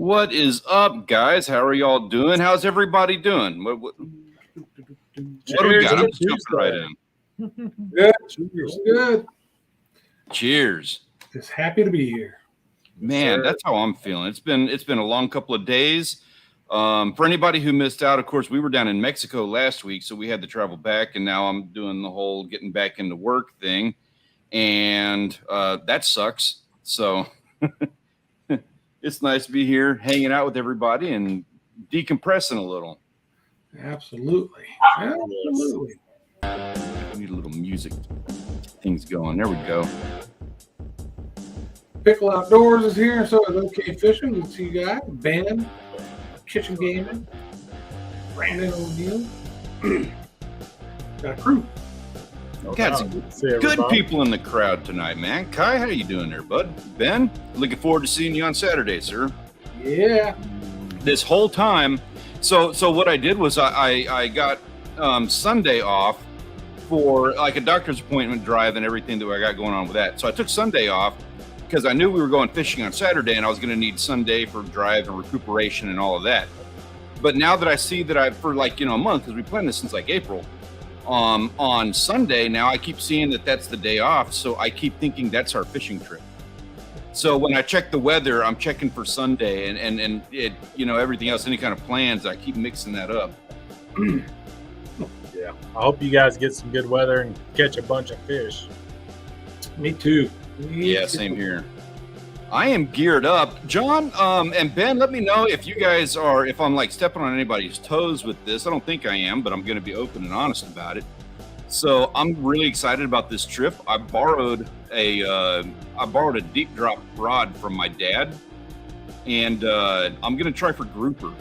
What is up, guys? How are y'all doing? How's everybody doing? What do we got? I'm just jumping right in. Good. Cheers. Good. Cheers. Just happy to be here. Man, that's how I'm feeling. It's been a long couple of days. For anybody who missed out, of course, we were down in Mexico last week, so we had to travel back, and now I'm doing the whole getting back into work thing, and that sucks. So it's nice to be here, hanging out with everybody and decompressing a little. Absolutely. Absolutely. We need a little music things going. There we go. Pickle Outdoors is here, so is OK Fishing. Good to see you guys. Ben, Kitchen Gaming, Brandon O'Neill. Got a crew. Got some good people in the crowd tonight, man. Kai, how you doing there, bud? Ben, looking forward to seeing you on Saturday, sir. Yeah. This whole time, so what I did was I got Sunday off for like a doctor's appointment drive and everything that I got going on with that. So I took Sunday off because I knew we were going fishing on Saturday and I was going to need Sunday for drive and recuperation and all of that. But now that I see that for like, a month, because we planned this since like April, on Sunday, now I keep seeing that that's the day off. So I keep thinking that's our fishing trip. So when I check the weather, I'm checking for Sunday and it, everything else, any kind of plans, I keep mixing that up. Yeah. I hope you guys get some good weather and catch a bunch of fish. Me too. Yeah, same here. I am geared up. John and Ben, let me know if you guys if I'm like stepping on anybody's toes with this. I don't think I am, but I'm going to be open and honest about it. So I'm really excited about this trip. I borrowed a deep drop rod from my dad, and I'm going to try for grouper.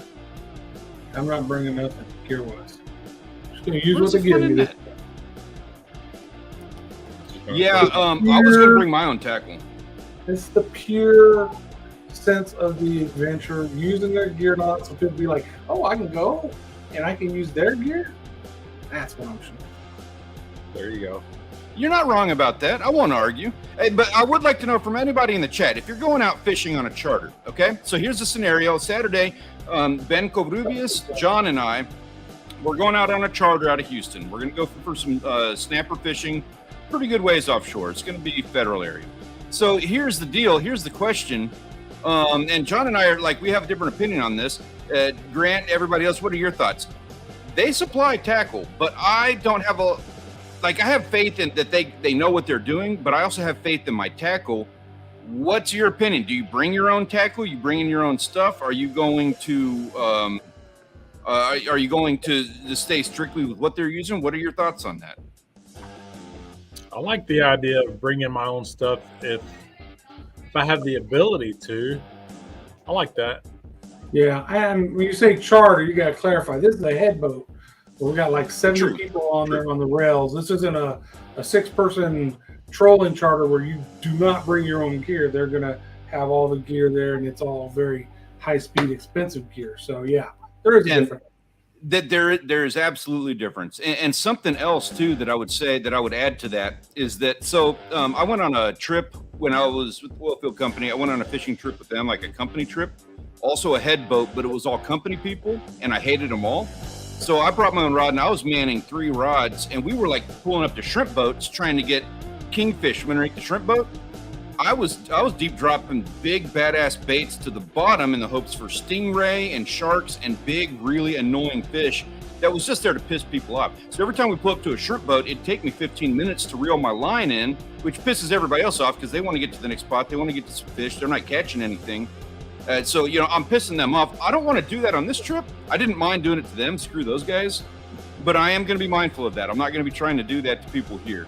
I'm not bringing nothing gear-wise. Just going to use what they give me. Yeah, I was going to bring my own tackle. It's the pure sense of the adventure, using their gear, not so people be like, oh, I can go and I can use their gear. That's what I'm showing. There you go. You're not wrong about that. I won't argue. Hey, but I would like to know from anybody in the chat, if you're going out fishing on a charter, okay? So here's the scenario. Saturday, Ben Covrubius, John, and I, we're going out on a charter out of Houston. We're going to go for some snapper fishing, pretty good ways offshore. It's going to be federal area. So here's the deal. Here's the question. And John and I are like, we have a different opinion on this. Grant, everybody else, what are your thoughts? They supply tackle, but I don't have I have faith in that they know what they're doing, but I also have faith in my tackle. What's your opinion? Do you bring your own tackle? You bring in your own stuff? Are you going to, stay strictly with what they're using? What are your thoughts on that? I like the idea of bringing my own stuff if I have the ability to. I like that. Yeah, and when you say charter, you got to clarify. This is a head boat. We got like 70 people on there on the rails. This isn't a 6-person trolling charter where you do not bring your own gear. They're going to have all the gear there, and it's all very high-speed, expensive gear. So, yeah, there is a difference. That there is absolutely a difference. And something else too that I would say that I would add to that is that I went on a trip when I was with the Oilfield Company. I went on a fishing trip with them, like a company trip, also a head boat, but it was all company people, and I hated them all. So I brought my own rod, and I was manning 3 rods, and we were like pulling up to shrimp boats trying to get kingfish underneath the shrimp boat. I was deep dropping big badass baits to the bottom in the hopes for stingray and sharks and big, really annoying fish that was just there to piss people off. So every time we pull up to a shrimp boat, it'd take me 15 minutes to reel my line in, which pisses everybody else off because they want to get to the next spot. They want to get to some fish. They're not catching anything. So I'm pissing them off. I don't want to do that on this trip. I didn't mind doing it to them. Screw those guys. But I am going to be mindful of that. I'm not going to be trying to do that to people here.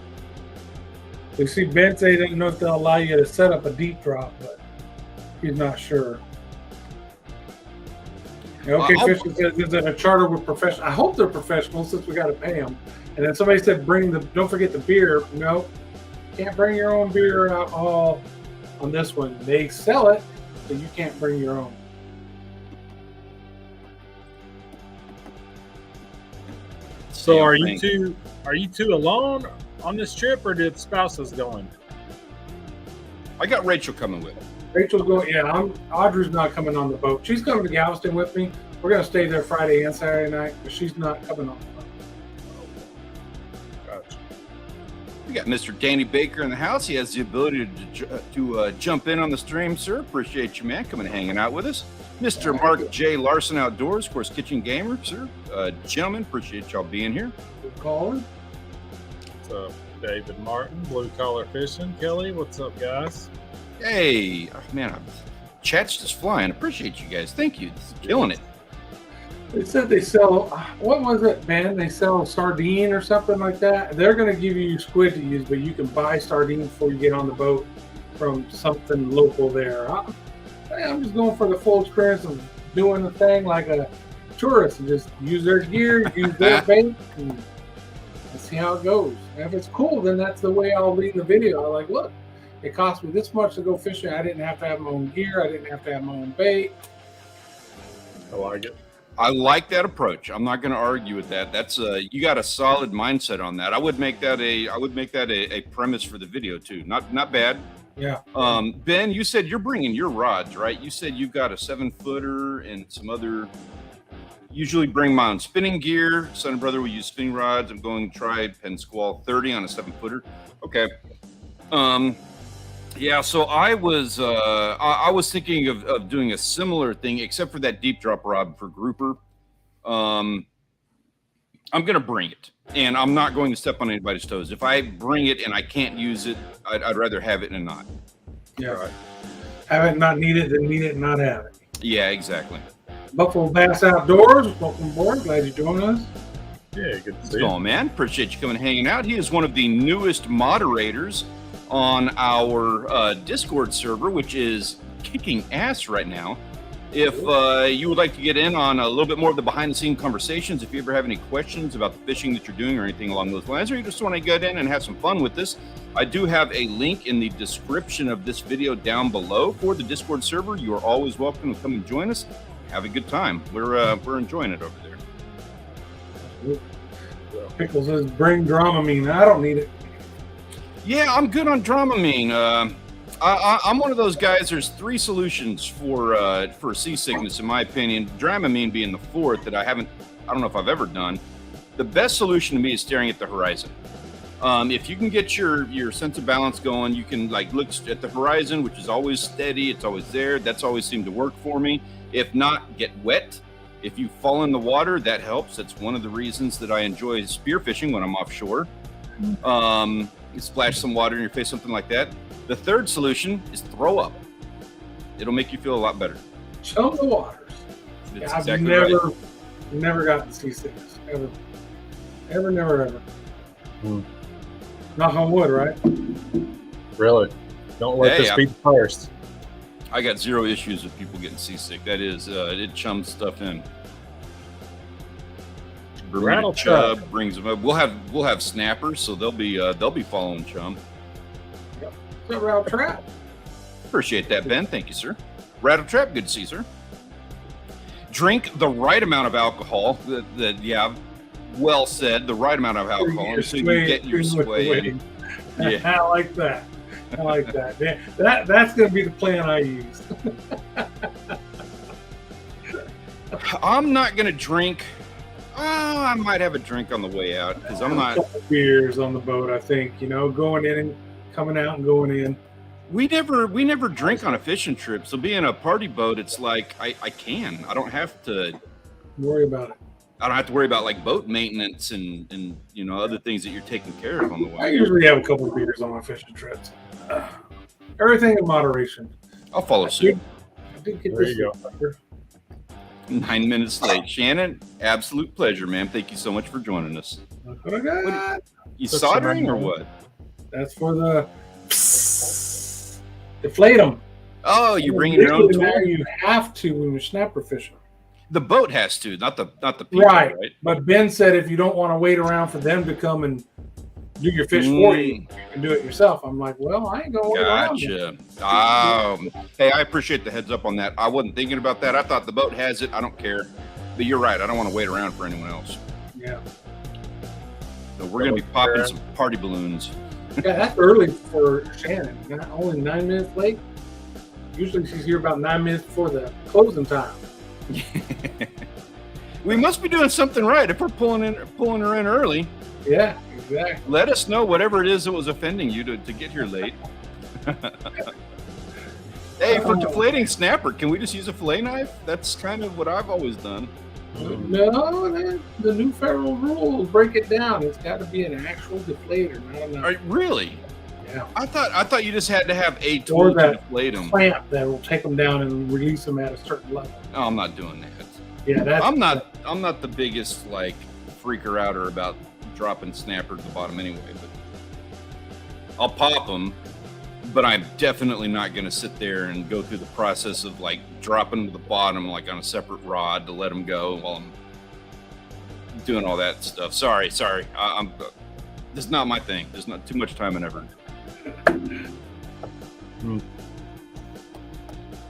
You see, Ben say he doesn't know if they'll allow you to set up a deep drop, but he's not sure. OK Fishing says, is it a charter with professional? I hope they're professional since we got to pay them. And then somebody said, don't forget the beer. No, can't bring your own beer or alcohol on this one. They sell it, but you can't bring your own. So are you two alone on this trip, or did spouses going? I got Rachel coming with. Rachel's going. Yeah, Audrey's not coming on the boat. She's coming to Galveston with me. We're gonna stay there Friday and Saturday night, but she's not coming on the boat. Gotcha. We got Mr. Danny Baker in the house. He has the ability to jump in on the stream, sir. Appreciate you, man, coming and hanging out with us. Mr. Mark J. Larson Outdoors, of course, Kitchen Gamer, sir. Gentlemen, appreciate y'all being here. Good calling. What's up, David Martin, Blue Collar Fishing? Kelly, what's up, guys? Hey, oh, man, chat's just flying. Appreciate you guys. Thank you. This is killing it. They said they sell, what was it, man? They sell sardine or something like that. They're going to give you squid to use, but you can buy sardine before you get on the boat from something local there. I'm just going for the full experience of doing the thing like a tourist and just use their gear, use their bait, and see how it goes. And if it's cool, then that's the way I'll leave the video. I'm like, look, it cost me this much to go fishing. I didn't have to have my own gear. I didn't have to have my own bait. I like it. I like that approach. I'm not going to argue with that. That's you got a solid mindset on that. I would make that a premise for the video too. Not bad. Yeah. Ben, you said you're bringing your rods, right? You said you've got a 7-footer and some other. Usually bring my own spinning gear. Son and brother will use spinning rods. I'm going to try Penn Squall 30 on a 7-footer. Okay. Yeah, so I was thinking of doing a similar thing, except for that deep drop rod for grouper. I'm going to bring it, and I'm not going to step on anybody's toes. If I bring it and I can't use it, I'd rather have it and not. Yeah. Right. Have it, not need it, than need it and not have it. Yeah, exactly. Buffalo Bass Outdoors, welcome aboard. Glad you joined us. Yeah, good to see What's you. going, man? Appreciate you coming and hanging out. He is one of the newest moderators on our Discord server, which is kicking ass right now. If you would like to get in on a little bit more of the behind-the-scenes conversations, if you ever have any questions about the fishing that you're doing or anything along those lines, or you just want to get in and have some fun with this, I do have a link in the description of this video down below for the Discord server. You are always welcome to come and join us. Have a good time. We're enjoying it over there. Pickles says, bring Dramamine. I don't need it. Yeah, I'm good on Dramamine. I'm one of those guys. There's 3 solutions for seasickness, in my opinion. Dramamine being the 4th that I don't know if I've ever done. The best solution to me is staring at the horizon. If you can get your sense of balance going, you can like look at the horizon, which is always steady. It's always there. That's always seemed to work for me. If not, get wet. If you fall in the water, that helps. That's one of the reasons that I enjoy spearfishing when I'm offshore. You splash some water in your face, something like that. The 3rd solution is throw up. It'll make you feel a lot better. Chum the waters. That's I've exactly never gotten seasickness. Ever. Knock on wood, right? Really? Don't let this be the first. I got 0 issues with people getting seasick. That is, it chums stuff in. Bermuda chub brings them up. We'll have snappers, so they'll be following chum. Yep. Is that Rattle Trap? Appreciate that, Ben. Thank you, sir. Rattle Trap, good to see you, sir. Drink the right amount of alcohol. Well said. The right amount of alcohol, so you get your sway. Yeah, I like that. Yeah, that's going to be the plan I use. I'm not going to drink. I might have a drink on the way out because I'm not. Beers on the boat, I think. Going in and coming out and going in. We never drink on a fishing trip. So being a party boat, it's like I I don't have to worry about it. I don't have to worry about like boat maintenance and other things that you're taking care of on the way. I usually have a couple of beers on my fishing trips. Everything in moderation. I'll follow suit. I did get There this. you go. 9 minutes late. Shannon, absolute pleasure, man. Thank you so much for joining us. Look what I got. You soldering or what? That's for the deflate them. Oh, you bringing your own tool? You have to when you're snapper fishing. The boat has to, not the people, right. Right? But Ben said if you don't want to wait around for them to come and do your fish for you, you can do it yourself. I'm like, well, I ain't going to wait around. Gotcha. Hey, I appreciate the heads up on that. I wasn't thinking about that. I thought the boat has it. I don't care. But you're right. I don't want to wait around for anyone else. Yeah. So we're going to be popping some party balloons. Yeah, that's early for Shannon. Only 9 minutes late. Usually she's here about 9 minutes before the closing time. We must be doing something right if we're pulling her in early. Yeah, exactly. Let us know whatever it is that was offending you to get here late. Hey, for deflating snapper, can we just use a fillet knife? That's kind of what I've always done. No, the new federal rules break it down. It's got to be an actual deflator, not a knife. Really? Yeah. I thought you just had to have a tool to deflate them. Clamp that will take them down and release them at a certain level. Oh, I'm not doing that. Yeah, I'm not the biggest like freaker outer about dropping snapper to the bottom anyway. But I'll pop them. But I'm definitely not going to sit there and go through the process of like dropping to the bottom like on a separate rod to let them go while I'm doing all that stuff. Sorry. This is not my thing. There's not too much time and effort.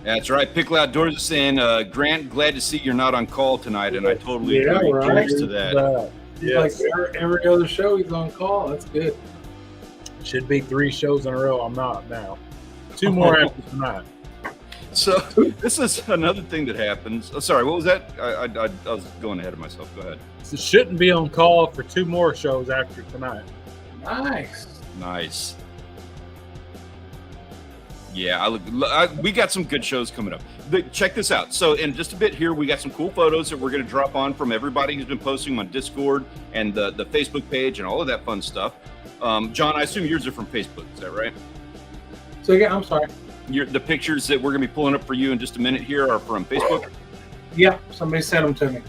That's right. Pickle Outdoors is saying, Grant, glad to see you're not on call tonight, and I totally agree. Right. Cheers to that. Yes. Like every other show he's on call. That's good. Should be 3 shows in a row. I'm not now. 2 more after tonight. So this is another thing that happens. Oh, sorry, what was that? I was going ahead of myself. Go ahead. So shouldn't be on call for 2 more shows after tonight. Nice. Yeah, we got some good shows coming up. Check this out. So in just a bit here, we got some cool photos that we're going to drop on from everybody who's been posting on Discord and the Facebook page and all of that fun stuff. John, I assume yours are from Facebook. Is that right? So yeah, I'm sorry. The pictures that we're going to be pulling up for you in just a minute here are from Facebook? Yeah, somebody sent them to me.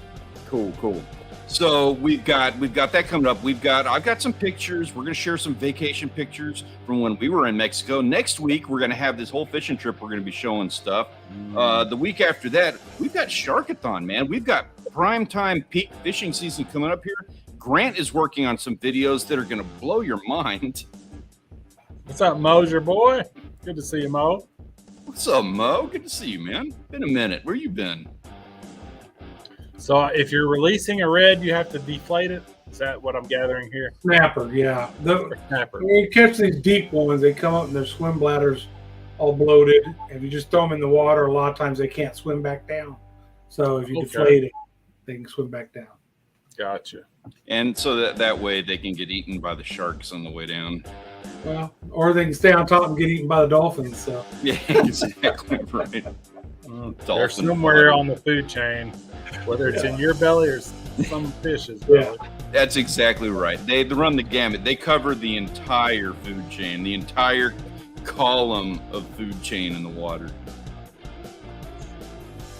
Cool. So we've got that coming up. I've got some pictures. We're going to share some vacation pictures from when we were in Mexico. Next week, we're going to have this whole fishing trip. We're going to be showing stuff. The week after that, we've got Sharkathon, man. We've got prime time peak fishing season coming up here. Grant is working on some videos that are going to blow your mind. What's up, Mosier boy? Good to see you, Mo. What's up, Mo? Good to see you, man. Been a minute. Where you been? So if you're releasing a red, you have to deflate it? Is that what I'm gathering here? Snapper, yeah. Snapper. When you catch these deep ones, they come up and their swim bladders all bloated. If you just throw them in the water, a lot of times they can't swim back down. So if you deflate it, they can swim back down. Gotcha. And so that way they can get eaten by the sharks on the way down. Well, or they can stay on top and get eaten by the dolphins. So yeah, exactly right. They're somewhere on the food chain, whether it's in your belly or some fish's belly. That's exactly right. They run the gamut. They cover the entire food chain, the entire column of food chain in the water.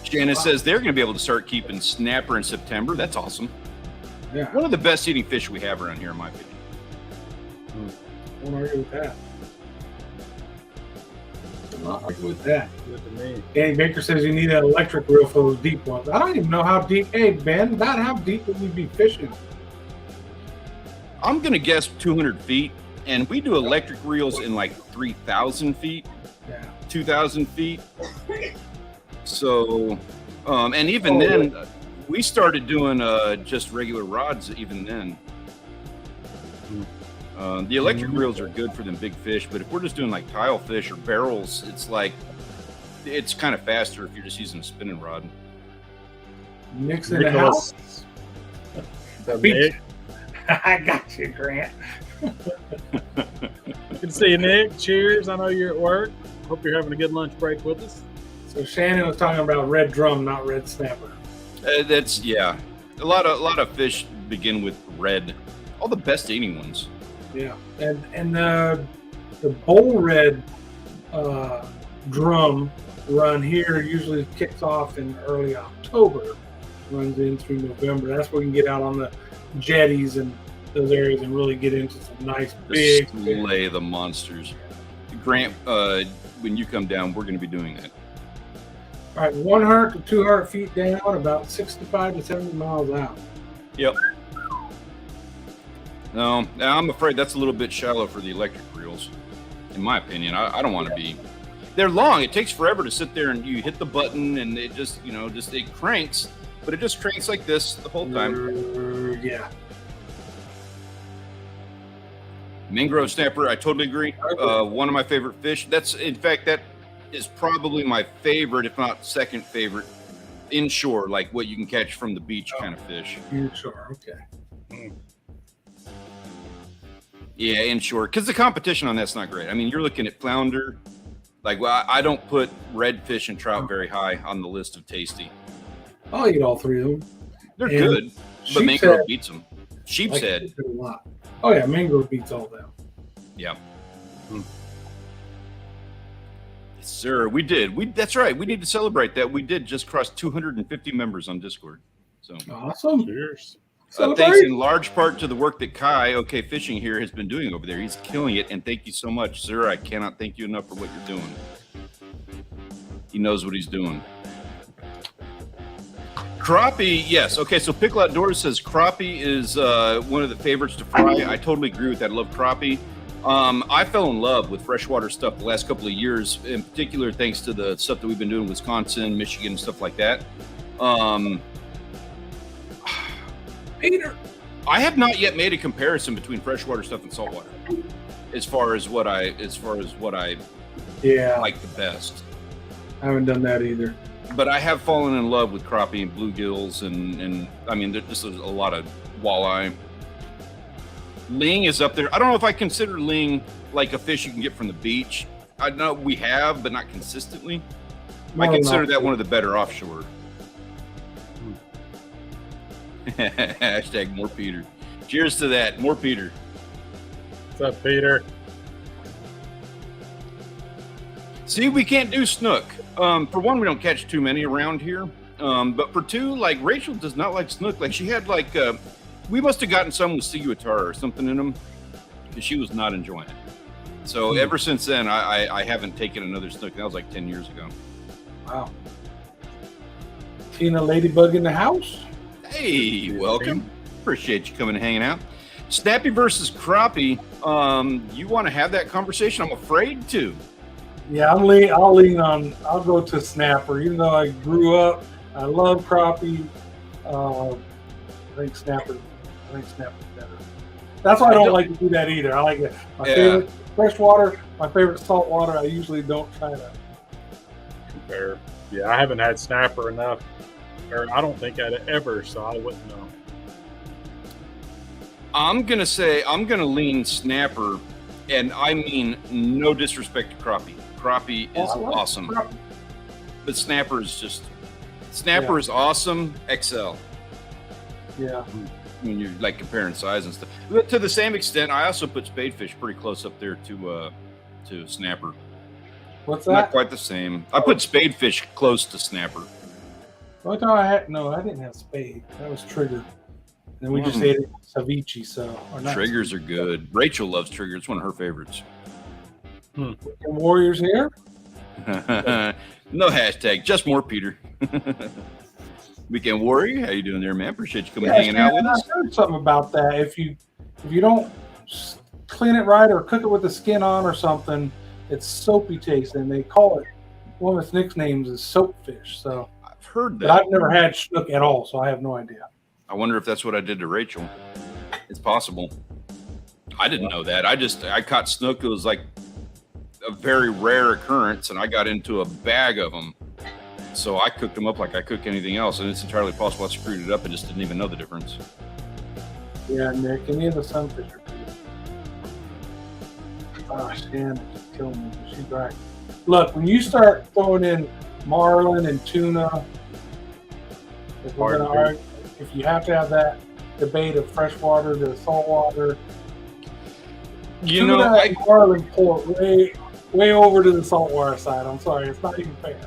Shannon says they're going to be able to start keeping snapper in September. That's awesome. Yeah. One of the best eating fish we have around here, in my opinion. I won't argue with that. I'm not arguing with that. Good to me. Danny Baker says you need an electric reel for those deep ones. I don't even know how deep. Hey, Ben, about how deep would we be fishing? I'm going to guess 200 feet, and we do electric reels in like 3,000 feet, 2,000 feet. So, and even then, we started doing just regular rods even then. The electric reels are good for them big fish, but if we're just doing like tile fish or barrels, it's kind of faster if you're just using a spinning rod. Nick's in the house. Nick. I got you, Grant. Good to see you, Nick. Cheers. I know you're at work. Hope you're having a good lunch break with us. So Shannon was talking about red drum, not red snapper. That's a lot of fish begin with red. All the best eating ones. Yeah, and the bull red drum run here usually kicks off in early October, runs in through November. That's where we can get out on the jetties and those areas and really get into some nice big slay the monsters. Grant, when you come down, we're going to be doing that. All right, 100 to 200 feet down, about 65 to 70 miles out. Yep. No, I'm afraid that's a little bit shallow for the electric reels, in my opinion. I don't want to be. They're long. It takes forever to sit there and you hit the button and it just it cranks, but it just cranks like this the whole time. Yeah. Mangrove snapper, I totally agree. One of my favorite fish. That's, in fact, is probably my favorite, if not second favorite, inshore, like what you can catch from the beach kind of fish. Inshore, okay. Yeah, inshore, because the competition on that's not great. I mean, you're looking at flounder. Like, well, I don't put redfish and trout very high on the list of tasty. I'll eat all three of them. They're good, but mangrove beats them. Sheep's head. A lot. Oh yeah, mangrove beats all them. Yeah. Yes, sir. We did. That's right. We need to celebrate that. We did just cross 250 members on Discord. So awesome. Cheers. Thanks in large part to the work that Kai, OK Fishing here, has been doing over there. He's killing it, and thank you so much, sir. I cannot thank you enough for what you're doing. He knows what he's doing. Crappie, yes. Okay, so Pickle Outdoors says crappie is one of the favorites to fry. I totally agree with that. I love crappie. I fell in love with freshwater stuff the last couple of years, in particular thanks to the stuff that we've been doing in Wisconsin, Michigan, and stuff like that. Peter, I have not yet made a comparison between freshwater stuff and saltwater, as far as what I like the best. I haven't done that either. But I have fallen in love with crappie and bluegills, and I mean, there's just a lot of walleye. Ling is up there. I don't know if I consider ling like a fish you can get from the beach. I know we have, but not consistently. I consider that one of the better offshore. Hashtag more Peter. Cheers to that. More Peter. What's up, Peter? See, we can't do snook. For one, we don't catch too many around here. But for two, like Rachel does not like snook. Like she had we must have gotten some with ciguatara or something in them because she was not enjoying it. So ever since then, I haven't taken another snook. That was like 10 years ago. Wow. Seen a ladybug in the house? Hey, welcome. Appreciate you coming and hanging out. Snappy versus crappie. You want to have that conversation? I'm afraid to. Yeah, I'll go to snapper. Even though I grew up, I love crappie. I think snapper's better. That's why I don't like to do that either. I like it. My favorite freshwater, my favorite saltwater. I usually don't try to compare. Yeah, I haven't had snapper enough. Or I don't think I'd ever, so I wouldn't know. I'm gonna lean snapper, and I mean no disrespect to crappie. Crappie is awesome, but snapper is is awesome. XL. Yeah. When you're like comparing size and stuff. But to the same extent, I also put spadefish pretty close up there to snapper. What's that? Not quite the same. I put spadefish close to snapper. I didn't have spade. That was trigger. And then we just ate it ceviche. So triggers are good. Rachel loves trigger. It's one of her favorites. Warriors here? No hashtag. Just more Peter. Weekend Warrior, how you doing there, man? Appreciate you coming hanging out with us. I heard something about that. If you don't clean it right or cook it with the skin on or something, it's soapy tasting. They call it, one of its nicknames is soapfish. So I've heard that. But I've never had snook at all, so I have no idea. I wonder if that's what I did to Rachel. It's possible. I didn't know that. I caught snook. It was like a very rare occurrence, and I got into a bag of them. So I cooked them up like I cook anything else, and it's entirely possible I screwed it up and just didn't even know the difference. Yeah, Nick, any of the sunfish are good. Oh, Shannon just killed me. She's right. Look, when you start throwing in marlin and tuna, if you have to have that debate of freshwater to saltwater, marlin pull it way over to the saltwater side. I'm sorry, it's not even fair.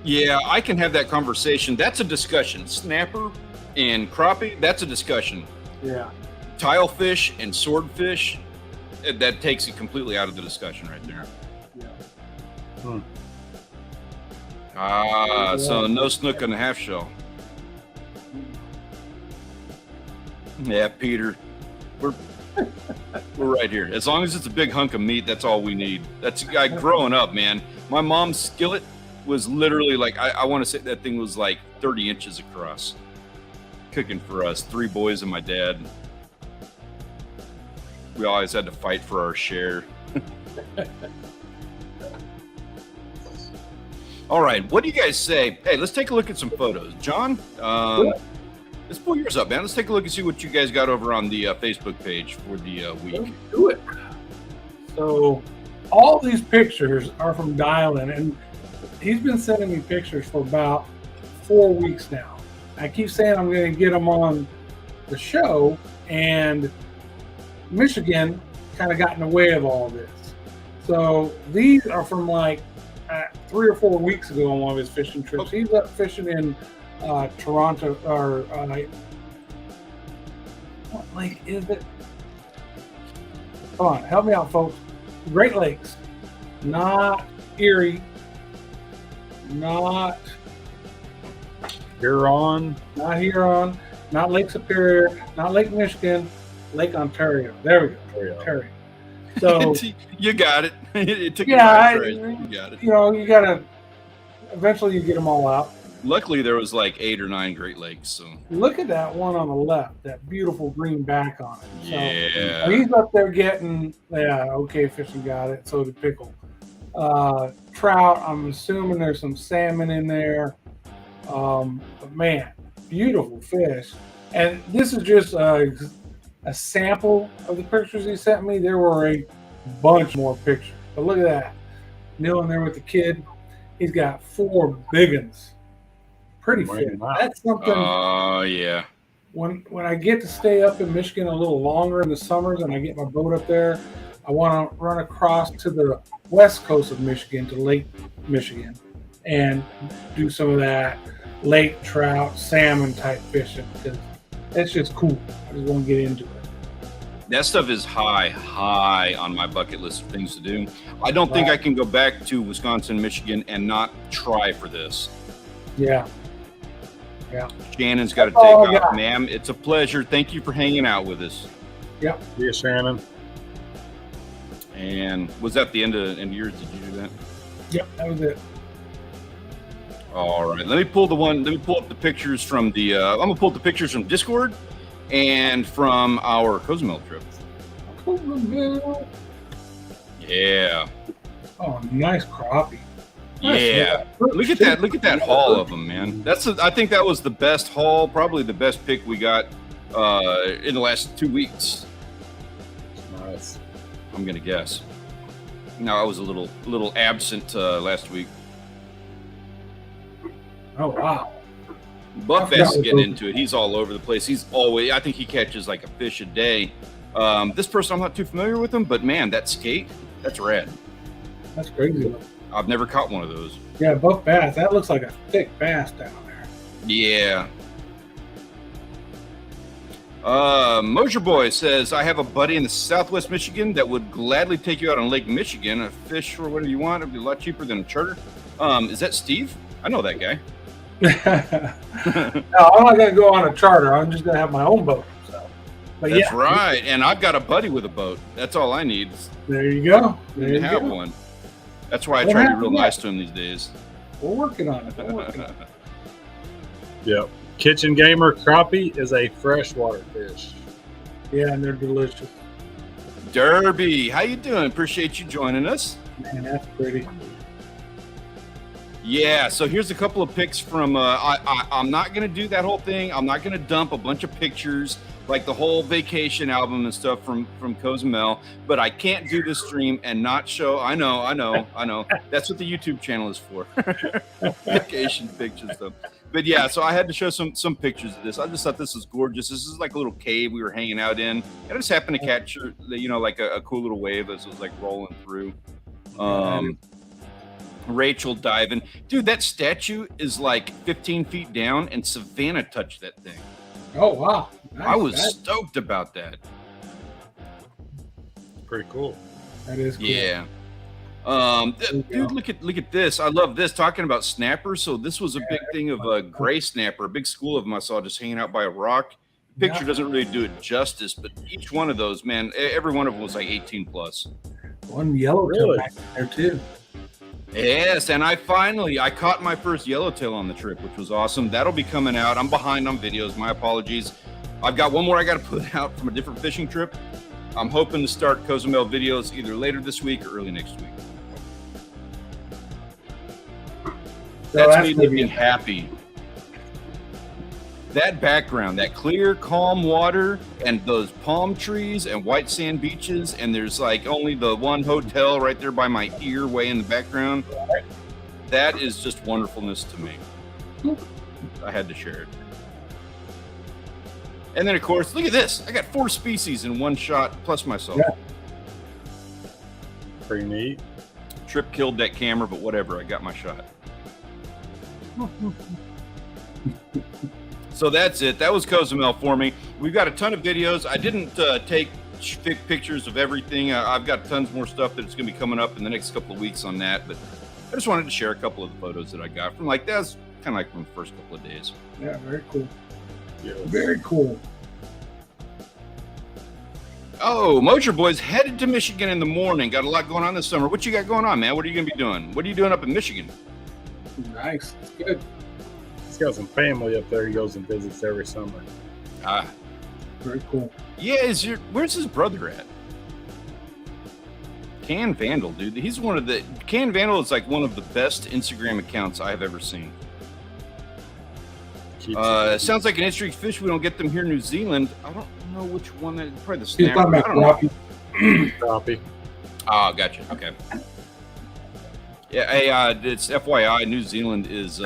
Yeah, I can have that conversation. That's a discussion. Snapper and crappie, that's a discussion. Yeah. Tilefish and swordfish, that takes it completely out of the discussion right there. Yeah. So no snook on the half shell. Yeah, Peter, we're right here. As long as it's a big hunk of meat, that's all we need. That's growing up, man. My mom's skillet was literally like, I want to say that thing was like 30 inches across, cooking for us, 3 boys and my dad. We always had to fight for our share. All right, what do you guys say? Hey, let's take a look at some photos. John, let's pull yours up, man. Let's take a look and see what you guys got over on the Facebook page for the week. Let's do it. So all these pictures are from Dylan, and he's been sending me pictures for about 4 weeks now. I keep saying I'm going to get them on the show, and Michigan kind of got in the way of all this. So these are from like 3 or 4 weeks ago on one of his fishing trips. He's up fishing in Toronto, or what lake is it? Come on, help me out, folks. Great Lakes, not Erie, not Huron, not Lake Superior, not Lake Michigan, Lake Ontario. There we go, Ontario. So you got it. It took yeah, you got it. You know, you gotta eventually you get them all out. Luckily, there was like 8 or 9 Great Lakes. So look at that one on the left, that beautiful green back on it. So yeah, he's up there getting okay, fishing got it. So did Pickle. Trout. I'm assuming there's some salmon in there. But man, beautiful fish. And this is just a sample of the pictures he sent me. There were a bunch more pictures. But look at that. Neil in there with the kid. He's got 4 big ones. Pretty fish. That's something. Oh yeah. When I get to stay up in Michigan a little longer in the summers and I get my boat up there, I want to run across to the west coast of Michigan, to Lake Michigan, and do some of that lake trout, salmon type fishing, because it's just cool. I just want to get into it. That stuff is high on my bucket list of things to do. I don't think I can go back to Wisconsin, Michigan, and not try for this. Yeah. Shannon's got to take off, ma'am. It's a pleasure. Thank you for hanging out with us. Yep. See you, Shannon. And was that the end of yours? Did you do that? Yep, that was it. All right. Let me pull up the pictures from the. I'm gonna pull up the pictures from Discord and from our Cozumel trip. Cozumel. Yeah. Oh, nice crappie. Yeah. Look at that. Look at that haul of them, man. I think that was the best haul, probably the best pick we got in the last 2 weeks. Nice. I'm gonna guess. No, I was a little absent last week. Oh wow. Buff S is getting into it. He's all over the place. I think he catches like a fish a day. This person, I'm not too familiar with him, but man, that skate, that's rad. That's crazy. I've never caught one of those. Yeah, buff bass. That looks like a thick bass down there. Yeah. Mosier Boy says, I have a buddy in the Southwest Michigan that would gladly take you out on Lake Michigan, a fish or whatever you want. It'd be a lot cheaper than a charter. Is that Steve? I know that guy. No, I'm not going to go on a charter. I'm just going to have my own boat. So. But That's right. And I've got a buddy with a boat. That's all I need. There you go. There you have one. That's why I try to be real nice to him these days. We're working on it. Yep. Kitchen Gamer crappie is a freshwater fish. Yeah, and they're delicious. Derby, how you doing? Appreciate you joining us. Man, that's pretty. Yeah, so here's a couple of pics from. I'm not gonna do that whole thing. I'm not gonna dump a bunch of pictures like the whole vacation album and stuff from Cozumel. But I can't do this stream and not show. I know. That's what the YouTube channel is for. Vacation pictures stuff. But yeah, so I had to show some pictures of this. I just thought this was gorgeous. This is like a little cave we were hanging out in, and I just happened to catch, like a cool little wave as it was like rolling through. Rachel diving. Dude, that statue is like 15 feet down, and Savannah touched that thing. Oh, wow. Nice. I was stoked about that. Pretty cool. That is cool. Yeah. Dude, look at this. I love this. Talking about snappers. So this was a big thing of a gray snapper, a big school of them I saw just hanging out by a rock. The picture doesn't really do it justice, but each one of those, man, every one of them was like 18 plus. One yellowtail back there too. Yes, and I caught my first yellowtail on the trip, which was awesome. That'll be coming out. I'm behind on videos. My apologies. I've got one more I got to put out from a different fishing trip. I'm hoping to start Cozumel videos either later this week or early next week. That's me looking happy. That background, that clear, calm water, and those palm trees and white sand beaches, and there's like only the one hotel right there by my ear, way in the background. That is just wonderfulness to me. I had to share it. And then, of course, look at this. I got 4 species in one shot, plus myself. Yeah. Pretty neat. Trip killed that camera, but whatever. I got my shot. So that's it. That was Cozumel for me. We've got a ton of videos. I didn't take pictures of everything. I've got tons more stuff that's going to be coming up in the next couple of weeks on that. But I just wanted to share a couple of the photos that I got from that's kind of like from the first couple of days. Yeah, very cool. Yeah. Very cool. Oh, Mojo Boy's headed to Michigan in the morning. Got a lot going on this summer. What you got going on, man? What are you going to be doing? What are you doing up in Michigan? Nice. That's good. He's got some family up there. He goes and visits every summer. Very cool. Yeah, where's his brother at? Can Vandal, dude. He's one of the Can Vandal is like one of the best Instagram accounts I have ever seen. Sounds like an interesting fish. We don't get them here in New Zealand. I don't know which one. Probably the He's snapper. talking about crappie. Crappie. Oh, gotcha. Okay. Yeah, it's FYI. New Zealand is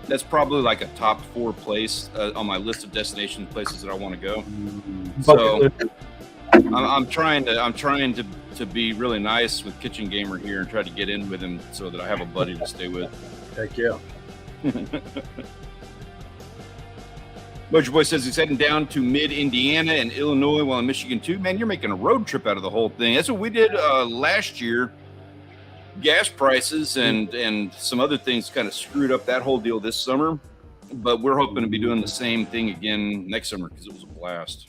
that's probably like a top 4 place on my list of destination places that I want to go. So I'm trying to be really nice with Kitchen Gamer here and try to get in with him so that I have a buddy to stay with. Heck yeah. Mojo Boy says he's heading down to mid-Indiana and Illinois while in Michigan too. Man, you're making a road trip out of the whole thing. That's what we did last year. Gas prices and some other things kind of screwed up that whole deal this summer. But we're hoping to be doing the same thing again next summer because it was a blast.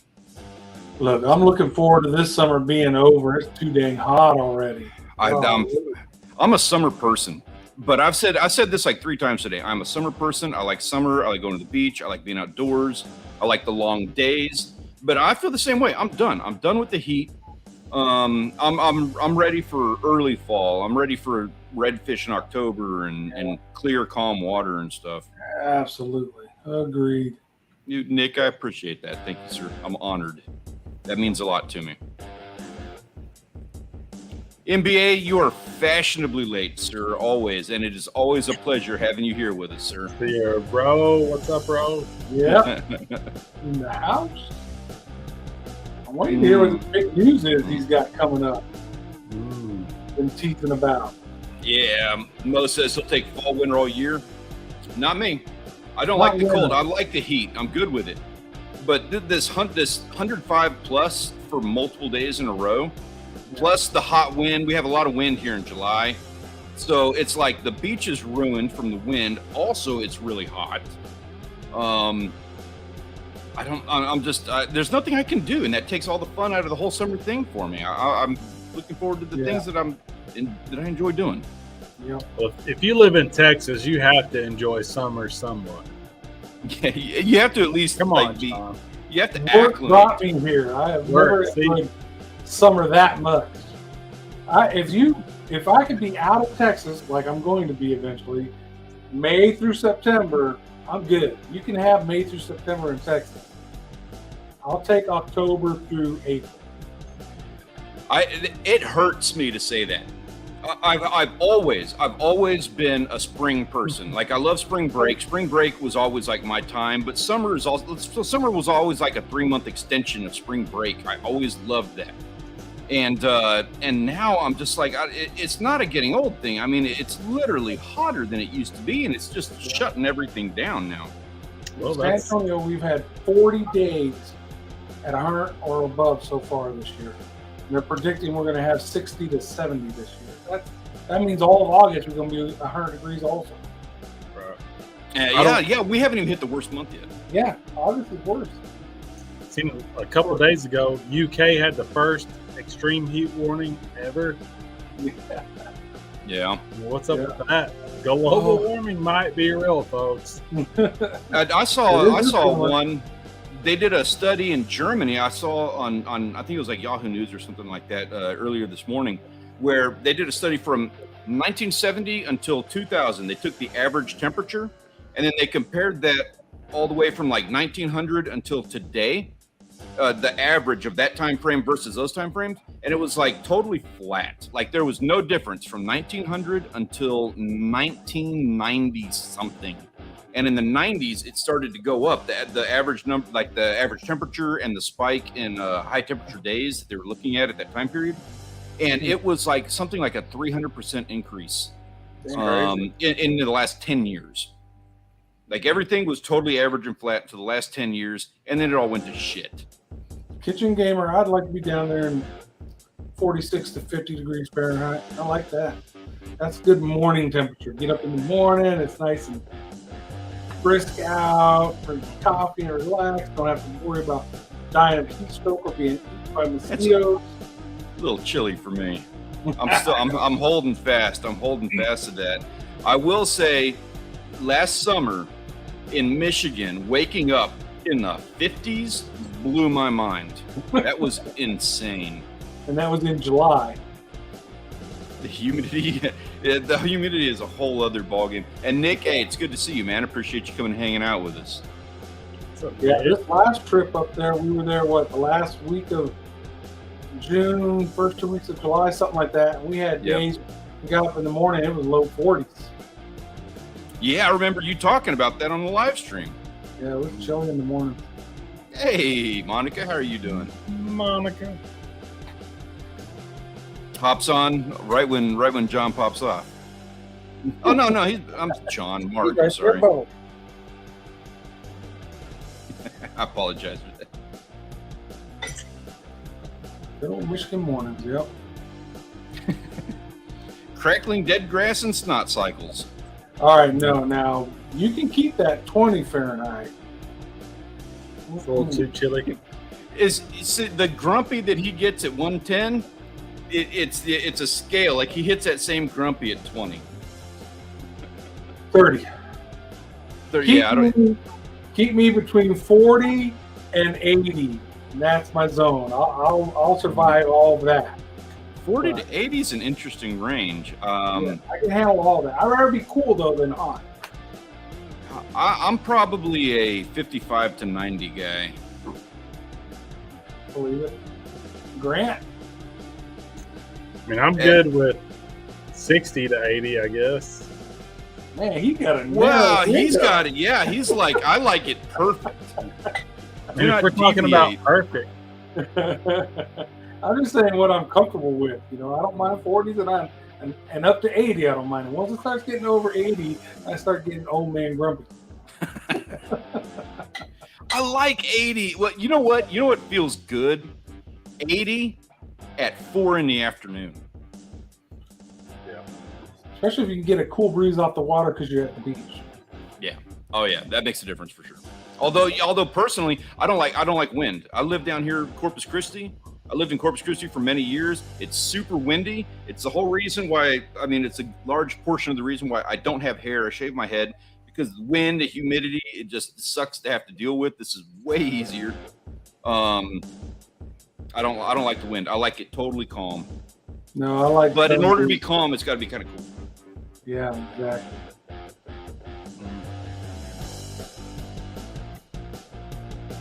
Look, I'm looking forward to this summer being over. It's too dang hot already. I'm a summer person. But I said this like 3 times today. I'm a summer person. I like summer. I like going to the beach. I like being outdoors. I like the long days. But I feel the same way. I'm done. I'm done with the heat. I'm ready for early fall. I'm ready for redfish in October and clear, calm water and stuff. Absolutely. Agreed. Nick, I appreciate that. Thank you, sir. I'm honored. That means a lot to me. NBA, you are fashionably late, sir, always, and it is always a pleasure having you here with us, sir. Here, bro. What's up, bro? Yeah. In the house. I want you to hear what the big news is he's got coming up. Been teasing about. Yeah, Mo says he'll take fall, winter all year. Not me. I don't like the cold. I like the heat. I'm good with it. But this 105 plus for multiple days in a row, plus the hot wind. We have a lot of wind here in July. So it's like the beach is ruined from the wind. Also, it's really hot. There's nothing I can do. And that takes all the fun out of the whole summer thing for me. I'm looking forward to the things that I enjoy doing. Yeah. Well, if you live in Texas, you have to enjoy summer somewhat. Yeah, you have to at least Come on, John. You have to Work acclimate. brought me here. I have never enjoyed summer that much. If I could be out of Texas, like I'm going to be eventually, May through September, I'm good. You can have May through September in Texas. I'll take October through April. It hurts me to say that. I've always been a spring person. Like I love spring break. Spring break was always like my time, but summer was always like a 3-month extension of spring break. I always loved that. And now I'm just like, it's not a getting old thing. I mean, it's literally hotter than it used to be, and it's just shutting everything down now. Well, San Antonio, we've had 40 days at 100 or above so far this year. They're predicting we're going to have 60 to 70 this year. That means all of August we're going to be 100 degrees also. Yeah, we haven't even hit the worst month yet. Yeah, August is worse. Seen a couple of days ago, UK had the first extreme heat warning ever. Yeah. What's up with that? Global warming might be real, folks. I saw one. They did a study in Germany. I saw on I think it was like Yahoo News or something like that earlier this morning, where they did a study from 1970 until 2000, they took the average temperature, and then they compared that all the way from like 1900 until today, the average of that time frame versus those time frames, and it was like totally flat. Like there was no difference from 1900 until 1990 something. And in the 90s, it started to go up. The average number, like the average temperature and the spike in high temperature days that they were looking at that time period. And it was like something like a 300% increase in the last 10 years. Like everything was totally average and flat for the last 10 years. And then it all went to shit. Kitchen gamer, I'd like to be down there in 46 to 50 degrees Fahrenheit. I like that. That's good morning temperature. Get up in the morning. It's nice and brisk out, drink coffee and relax. Don't have to worry about dying of heat stroke or being eaten by mosquitoes. A little chilly for me. I'm holding fast. I'm holding fast to that. I will say, last summer in Michigan, waking up in the 50s blew my mind. That was insane. And that was in July. The humidity is a whole other ballgame. And Nick, hey, it's good to see you, man. I appreciate you coming and hanging out with us. Yeah, this last trip up there, we were there, the last week of June, first 2 weeks of July, something like that. And we had days, we got up in the morning, it was low 40s. Yeah, I remember you talking about that on the live stream. Yeah, it was chilly in the morning. Hey, Monica, how are you doing? Monica hops on right when John pops off. Oh no, I'm John. Mark, I'm sorry. I apologize for that. Good old Michigan mornings, yep. Crackling dead grass and snot cycles. All right, no, now you can keep that 20 Fahrenheit. It's a little too chilly. Is the grumpy that he gets at 110? It's a scale. Like he hits that same grumpy at 20. 30. 30. Yeah, keep me between 40 and 80. And that's my zone. I'll survive all of that. 40 to 80 is an interesting range. Yeah, I can handle all that. I'd rather be cool though than hot. I'm probably a 55 to 90 guy. Believe it. Grant? I mean, I'm good with 60 to 80, I guess. Man, he got a wow. He's got it. Yeah, he's like, I like it perfect. I mean, if we're talking about perfect. I'm just saying what I'm comfortable with. You know, I don't mind 40s and up to 80. I don't mind it. Once it starts getting over 80, I start getting old man grumpy. I like 80. Well, you know what? You know what feels good? 80 at 4 in the afternoon. Yeah. Especially if you can get a cool breeze off the water because you're at the beach. Yeah. Oh yeah, that makes a difference for sure. Although personally, I don't like wind. I live down here in Corpus Christi. I lived in Corpus Christi for many years. It's super windy. It's the whole reason why, it's a large portion of the reason why I don't have hair. I shave my head because the wind, the humidity, it just sucks to have to deal with. This is way easier. I don't like the wind. I like it totally calm. No, I like. But in order to be calm, it's got to be kind of cool. Yeah, exactly.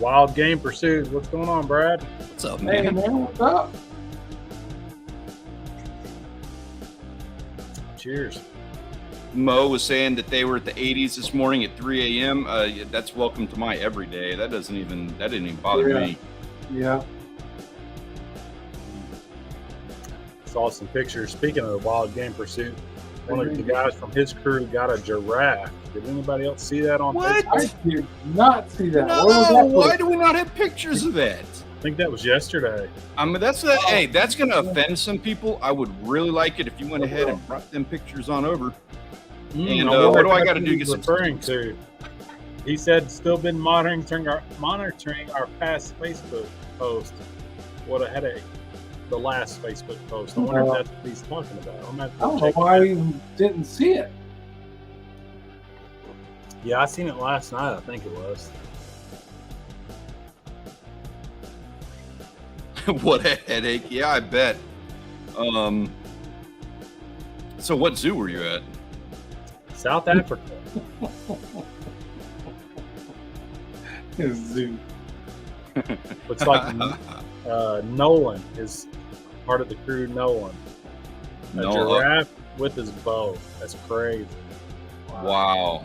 Wild Game Pursuit. What's going on, Brad? What's up, Hey, man? what's up? Cheers. Mo was saying that they were at the 80s this morning at 3 a.m. That's welcome to my everyday. That didn't even bother me. Yeah. Saw some pictures. Speaking of Wild Game Pursuit, one of the guys from his crew got a giraffe. Did anybody else see that on What? Facebook? I did not see that. No, Where was that why do we not have pictures of that? I think that was yesterday. Hey, that's going to offend some people. I would really like it if you went ahead and brought them pictures on over. And what do I got to do to get some referring to? He said, still been monitoring our past Facebook post. What a headache. The last Facebook post. I wonder if that's what he's talking about. I don't know why I didn't see it. Yeah, I seen it last night. I think it was. What a headache. Yeah, I bet. So what zoo were you at? South Africa. Zoo. Looks like Nolan is part of the crew. Nolan, a giraffe with his bow. That's crazy. Wow.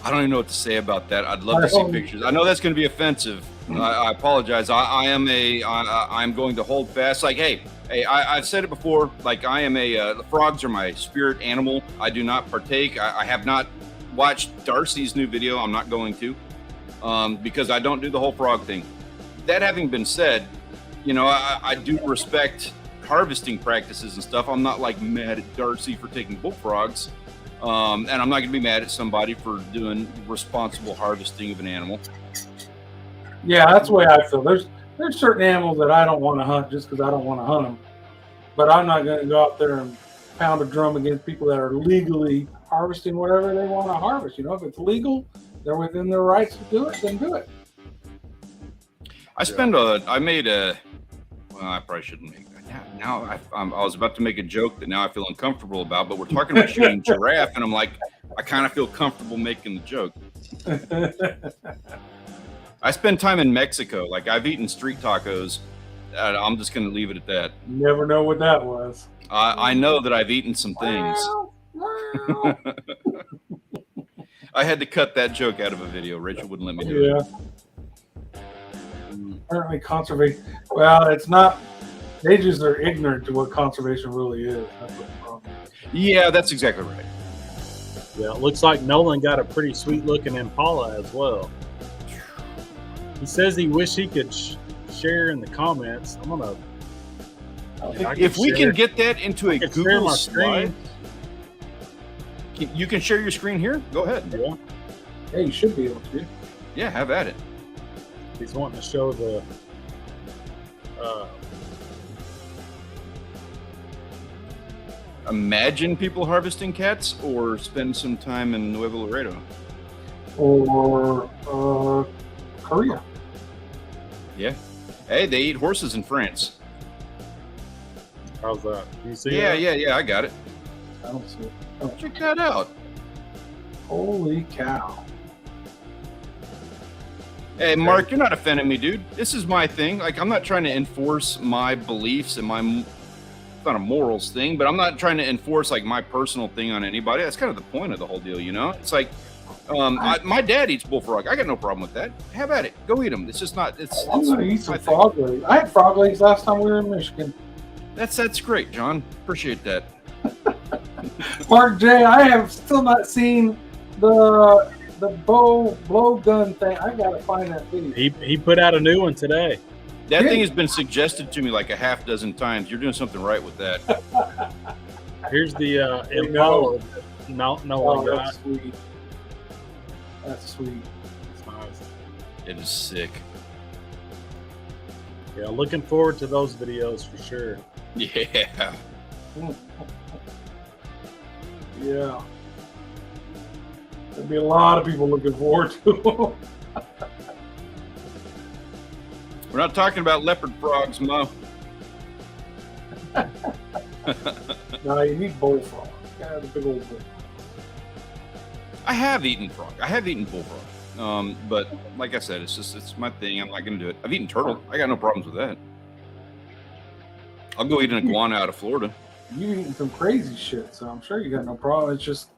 I don't even know what to say about that. I'd love to see pictures. I know that's going to be offensive. I apologize. I'm going to hold fast. Like, hey, I've said it before. Like, I am the frogs are my spirit animal. I do not partake. I have not watched Darcy's new video. I'm not going to, because I don't do the whole frog thing. That having been said, you know, I do respect harvesting practices and stuff. I'm not like mad at Darcy for taking bullfrogs. And I'm not going to be mad at somebody for doing responsible harvesting of an animal. Yeah, that's the way I feel. There's certain animals that I don't want to hunt just because I don't want to hunt them. But I'm not going to go out there and pound a drum against people that are legally harvesting whatever they want to harvest. You know, if it's legal, they're within their rights to do it, then do it. I probably shouldn't make that. Now I was about to make a joke that now I feel uncomfortable about, but we're talking about shooting giraffe, and I'm like, I kind of feel comfortable making the joke. I spend time in Mexico. Like, I've eaten street tacos. I'm just going to leave it at that. You never know what that was. I know that I've eaten some things. I had to cut that joke out of a video. Rachel wouldn't let me do it. Apparently conservation. Well, it's not. They just are ignorant to what conservation really is. That's what the problem is. Yeah, that's exactly right. Yeah, it looks like Nolan got a pretty sweet looking Impala as well. He says he wish he could share in the comments. I'm gonna. If we can get that into a Google slide, you can share your screen here. Go ahead. Yeah. Yeah, you should be able to. Yeah, have at it. He's wanting to show the. Imagine people harvesting cats, or spend some time in Nuevo Laredo, or Korea. Yeah. Hey, they eat horses in France. How's that? Do you see? Yeah, that? yeah. I got it. I don't see it. Oh. Check that out. Holy cow! Hey, Mark, you're not offending me, dude. This is my thing. Like, I'm not trying to enforce my beliefs and my. It's not a morals thing, but I'm not trying to enforce like my personal thing on anybody. That's kind of the point of the whole deal, you know? It's like, my dad eats bullfrog. I got no problem with that. Have at it. Go eat them. It's just not. I'm gonna eat some frog legs. I had frog legs last time we were in Michigan. That's great, John. Appreciate that. Mark J, I have still not seen the blow gun thing. I gotta find that video. He put out a new one today. That thing has been suggested to me like a half dozen times. You're doing something right with that. Here's the Impala. No, that's sweet. That's sweet. That's nice. It is sick. Yeah, looking forward to those videos for sure. Yeah. Yeah. There'll be a lot of people looking forward to. We're not talking about leopard frogs, Mo. No, you need bullfrog. Yeah, the big old bull. I have eaten frog. I have eaten bullfrog. But like I said, it's my thing. I'm not going to do it. I've eaten turtle. I got no problems with that. I'll go eat an iguana out of Florida. You've eaten some crazy shit, so I'm sure you got no problem. It's just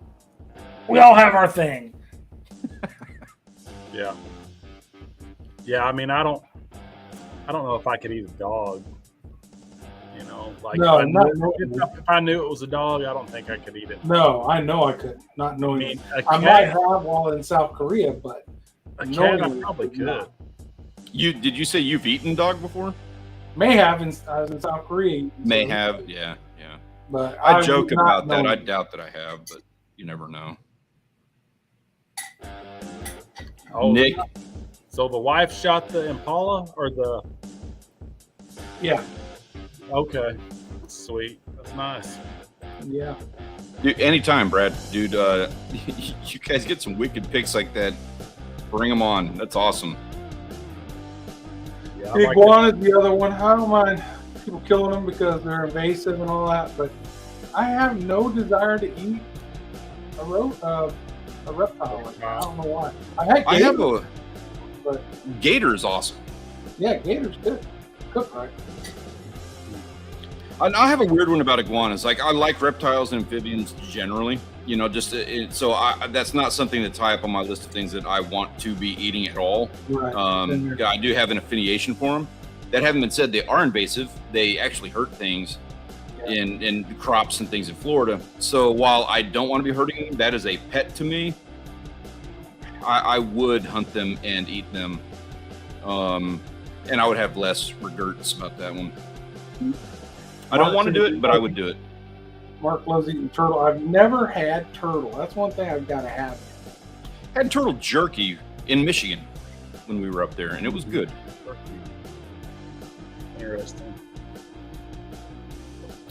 we all have our thing. Yeah. Yeah, I mean, I don't know if I could eat a dog. You know, like no, if I knew it was a dog, I don't think I could eat it. No, I know I could. Not knowing I mean, I might have while in South Korea, but a cat I probably could. Not. Did you say you've eaten dog before? May have. I was in South Korea. May have, yeah. But I joke about that. I doubt that I have, but you never know. Oh, Nick. So the wife shot the Impala or the? Yeah. Okay. Sweet. That's nice. Yeah. Dude, anytime, Brad. Dude, you guys get some wicked pics like that. Bring them on. That's awesome. Yeah, Iguana's the other one. I don't mind. people killing them because they're invasive and all that. But I have no desire to eat a reptile. Like that. I don't know why. I have a but gator is awesome. yeah, gator's good. Cooked right. I have a weird one about iguanas. Like I like reptiles and amphibians generally. You know, just that's not something that's high up on my list of things that I want to be eating at all. Right. I do have an affiliation for them. That having been said, they are invasive. They actually hurt things in crops and things in Florida. So while I don't want to be hurting them, that is a pet to me. I would hunt them and eat them. And I would have less regrets about that one. I don't want to do it, but I would do it. Mark loves eating turtle. I've never had turtle. That's one thing I've got to have. Had turtle jerky in Michigan when we were up there, and it was good. Interesting.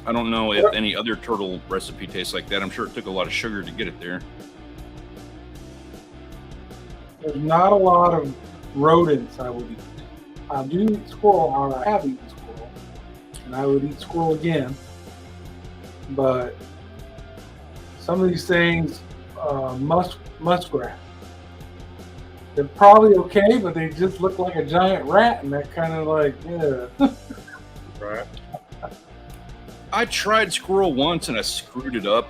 I don't know if any other turtle recipe tastes like that. I'm sure it took a lot of sugar to get it there. There's not a lot of rodents I would eat. I do eat squirrel, or I have eaten squirrel, and I would eat squirrel again. But some of these things, muskrat, they're probably okay, but they just look like a giant rat, and that kind of like, yeah. Right. I tried squirrel once and I screwed it up.